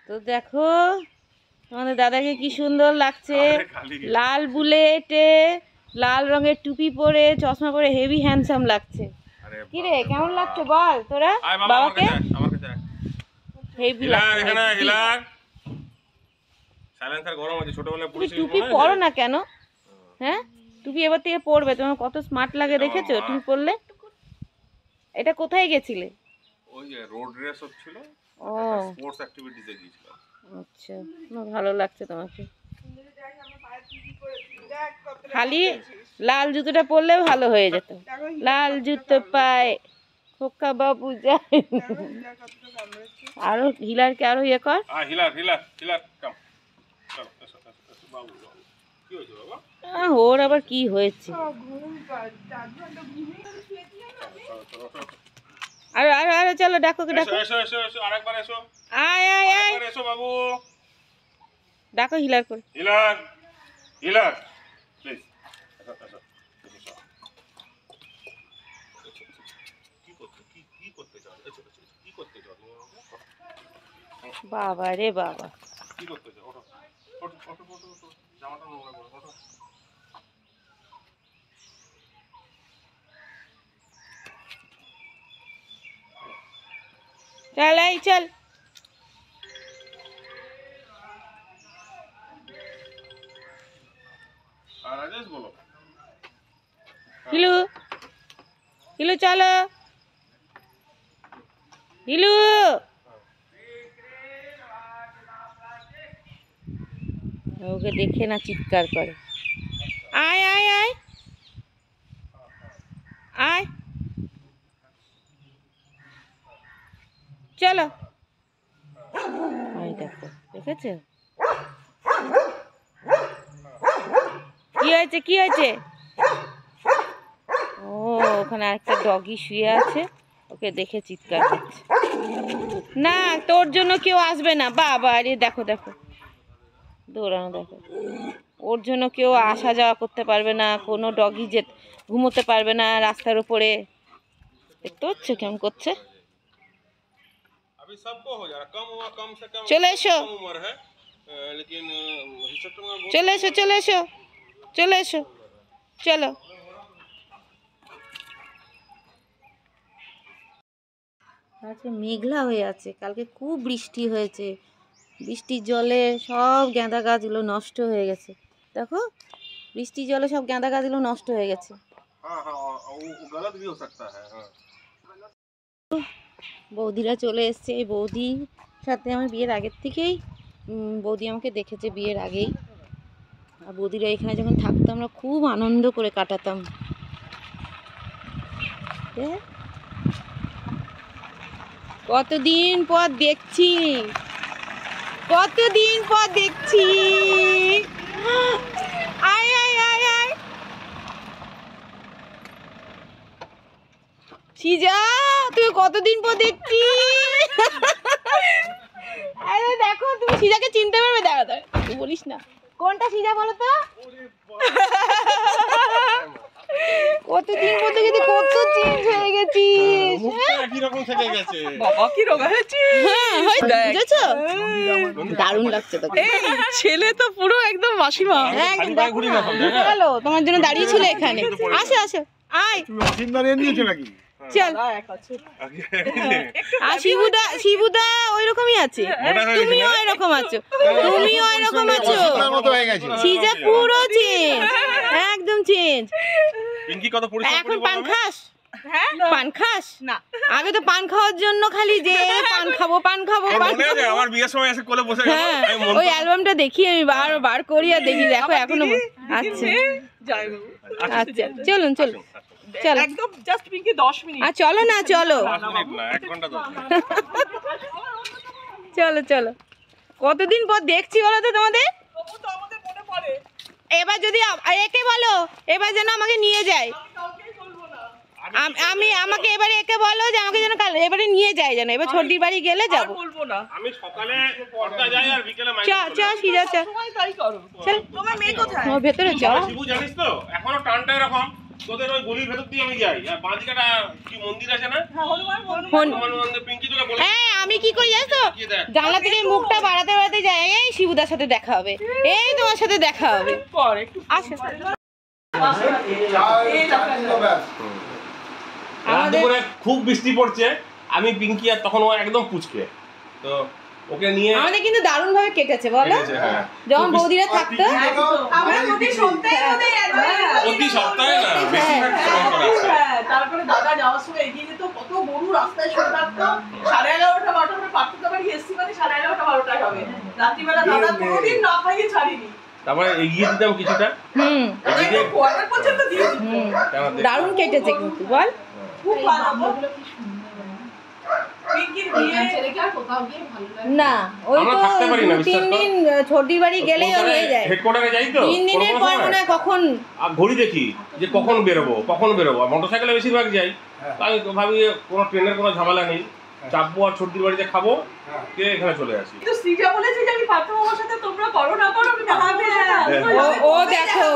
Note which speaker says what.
Speaker 1: তো দেখো তোমাদের দাদাকে কি সুন্দর লাগছে, লাল বুলেটে লাল রঙের টুপি পরে চশমা পরে হেভি হ্যান্ডসাম লাগছে। কি রে কেমন লাগছে বল তোরা বাবাকে? হেভি লাগছে। টুপি পরো না কেন? হ্যাঁ টুপি এবার থেকে পরবে, তোমার কত স্মার্ট লাগে দেখেছো টুপি পরলে। এটা কোথায় গেছিলে?
Speaker 2: ওই যে রোড রেস হচ্ছিল,
Speaker 1: ও
Speaker 2: স্পোর্টস অ্যাক্টিভিটিতে গিয়েছিলাম।
Speaker 1: আচ্ছা ভালো লাগছে তোমাকে। খালি লাল জুতোটা পরলে ভালো হয়ে যেত। লাল জুতো পায় খোকা বাবু যায়। আরো হিলারকে আরো ইয়ে কর।
Speaker 2: হিলার হিলার হিলার কাম চলো এসো এসো বাবু কি হয়েছে বাবা?
Speaker 1: ওর আবার কি হয়েছে? আরে আরে আরে চলো ডাকো ডাকো।
Speaker 2: এসো এসো এসো আরেকবার এসো।
Speaker 1: আয় আয় আয়
Speaker 2: এসো বাবু।
Speaker 1: ডাকো হিলার করে।
Speaker 2: হিলার হিলার প্লিজ এসো এসো এসো। কি করতে চাও? এসো এসো কি করতে চাও?
Speaker 1: বাবা রে বাবা
Speaker 2: কি করতে চাও? ওঠো ওঠো ওঠো ওঠো ওঠো জামাটা নোংরা করো ওঠো।
Speaker 1: चल आई चल।
Speaker 2: राजेश बोलो।
Speaker 1: हिलू हिलू चलो हिलू। ওকে দেখে না চিৎকার করে। আয় আয় আয় আয় চলো। দেখো দেখেছো কি হয়েছে কি হয়েছে? ও ওখানে আরেকটা ডগি শুয়ে আছে, ওকে দেখে চিৎকার করছে। না তোর জন্য কেউ আসবে না। বাবা আরে দেখো দেখো দৌড়ানো দেখো। ওর জন্য কেউ আসা যাওয়া করতে পারবে না, কোনো ডগি যে ঘুমোতে পারবে না রাস্তার উপরে। দেখতে হচ্ছে কেমন করছে।
Speaker 2: अभी सबको हो जा रहा, कम हुआ कम से कम
Speaker 1: चले एसो
Speaker 2: कम उम्र है, लेकिन रिसेप्शन में बहुत
Speaker 1: চলে এসো চলে এসো চলে এসো চলো। আজকে মেঘলা হয়ে আছে, কালকে খুব বৃষ্টি হয়েছে, বৃষ্টির জলে সব গাঁদা গাছগুলো নষ্ট হয়ে গেছে। দেখো বৃষ্টির জলে সব গাঁদা গাছগুলো নষ্ট হয়ে গেছে।
Speaker 2: हाँ हाँ वो गलत भी हो सकता है। हाँ
Speaker 1: বৌদিরা চলে এসছে। এই বৌদির সাথে আমার বিয়ের আগের থেকেই বৌদি আমাকে দেখেছে বিয়ের আগেই। আর বৌদিরা এখানে যখন থাকতো আমরা খুব আনন্দ করে কাটাতাম। কতদিন পর দেখছি, কতদিন পর দেখছি। আয় আয় আয় আয় সিজা তুই কতদিন পর দেখছি। আরে দেখো তুমি সিজাকে চিনতে পারবে? দেখো তুই বলিস না কোনটা সিজা বলো তো। কতদিন পর দেখি কত চেঞ্জ হয়ে গেছিস।
Speaker 2: কি রকম থেকে গেছে
Speaker 3: বাবা, কি রোগা হয়েছে।
Speaker 1: বুঝেছো? দারুণ লাগছে তোকে।
Speaker 3: এই ছেলে তো পুরো একদম মাসিমা।
Speaker 1: একদম গেল তোমার জন্য দাঁড়িয়ে ছিল এখানে। আসো আসো আয় চল। আর শিবুদা ওই রকমই আছে, তুমিও এরকম আছো, তুমিও এরকম আছো। সিজা পুরো চেঞ্জ, একদম চেঞ্জ।
Speaker 2: পিঙ্কি কত পরিশ্রম করে
Speaker 1: এখন পান খাস?
Speaker 3: হ্যাঁ
Speaker 1: পান খাস
Speaker 3: না?
Speaker 1: আগে তো পান খাওয়ার জন্য খালি যে পান খাবো পান খাবো পান
Speaker 2: মনে আছে আমার বিয়ের সময় এসে কোলে বসে গেল।
Speaker 1: হ্যাঁ ওই অ্যালবামটা দেখি আমি বার করি আর দেখি। দেখো এখনো আচ্ছা
Speaker 3: জয় বাবু।
Speaker 1: আচ্ছা চলুন চলুন চলো
Speaker 3: একদম জাস্ট পিঙ্কি 10 মিনিট।
Speaker 1: আর চলো না চলো
Speaker 2: 10 মিনিট না 1 ঘন্টা 10 মিনিট।
Speaker 1: চলো চলো কতদিন পর দেখছি বলো তো তোমাদের।
Speaker 3: তবু তো আমাদের মনে পড়ে।
Speaker 1: এবার যদি একে বলো এবার যেন আমাকে নিয়ে যায়।
Speaker 3: কাউকেই বলবো না।
Speaker 1: আমি আমাকে এবারে একে বলো যে আমাকে যেন কাল এবারে নিয়ে যায় যেন। এবার ছোটির বাড়ি গেলে
Speaker 3: আর
Speaker 1: যাবো।
Speaker 3: বলবো না।
Speaker 2: আমি সকালে পড়তে যাই আর বিকেলে মাইনে
Speaker 1: চ সিজা চ
Speaker 3: সময় তাই করো।
Speaker 1: চল।
Speaker 3: তোমার মেয়ে কোথায়?
Speaker 1: তোমার ভেতরে চ।
Speaker 2: শিবু জানিস তো এখনো টানটা এরকম তোদের ওই গলির ভেতর দিয়ে আমি যাই আর বাঁ দিকটা কি মন্দির আছে না
Speaker 3: হ্যাঁ, হনুমান
Speaker 2: হনুমান মন্দির পিঙ্কি তোকে বলে
Speaker 1: হ্যাঁ আমি কি করি জানো তো
Speaker 2: কি দেখ
Speaker 1: জানলা থেকে মুখটা বাড়াতে বাড়াতে যাই এই শিবুদার সাথে দেখা হবে এই তোমার সাথে দেখা হবে
Speaker 3: পর একটু
Speaker 1: আসো
Speaker 2: রাত দুপুরে খুব বৃষ্টি পড়ছে আমি পিঙ্কি আর তখন ও একদম পুচকে তো ওকে নিয়ে
Speaker 1: আমাদের কিন্তু দারুণ ভাবে কেটেছে বলো
Speaker 2: কেটেছে, হ্যাঁ।
Speaker 1: যখন বৌদিরা থাকতো
Speaker 3: আমরা প্রতি সপ্তাহে
Speaker 2: প্রতি সপ্তাহে না বেশিরভাগ সময় করা আছে।
Speaker 3: হ্যাঁ, তারপরে দাদা যাওয়ার সময় এগিয়ে যেত, কত গরু রাস্তায় শুয়ে থাকতো। 11:30 12টা করে পার্থক্য বাড়ি এসছি মানে 11:30 12টায় হবে। রাত্রিবেলা দাদা কোনোদিন না খাইয়ে ছাড়িনি।
Speaker 2: তারপরে এগিয়ে দিতাম কিছুটা
Speaker 1: হুম
Speaker 3: একদম কোয়ার্টার পর্যন্ত দিয়ে দিত।
Speaker 2: কেন দেখ-
Speaker 1: দারুণ কেটেছে কিন্তু বল
Speaker 3: খুব ভালো গো। পিঙ্কির বিয়ে
Speaker 1: না ওই
Speaker 2: আমরা
Speaker 1: তো
Speaker 2: থাকতে পারি না,
Speaker 1: 2-3
Speaker 2: বিশ্বাস কর।
Speaker 1: দিন ছোটির বাড়ি গেলেই ওর হয়ে যায়
Speaker 2: হেডকোয়ার্টারে যাই তো
Speaker 1: 3 দিনের
Speaker 2: কোনো
Speaker 1: পর
Speaker 2: সময়।
Speaker 1: মনে হয় কখন
Speaker 2: আর ঘড়ি দেখি যে কখন বেরোবো আর মোটরসাইকেলে বেশিরভাগ যাই তো আমি তো ভাবি কোনো ট্রেনের কোনো ঝামেলা নেই চাপবো আর ছোট্টির বাড়িতে খাবো কে এখানে চলে আসি
Speaker 3: কিন্তু শ্রীজা বলেছে যে আমি পার্থ মামার সাথে তোমরা করো না করো আমি না
Speaker 1: ও দেখো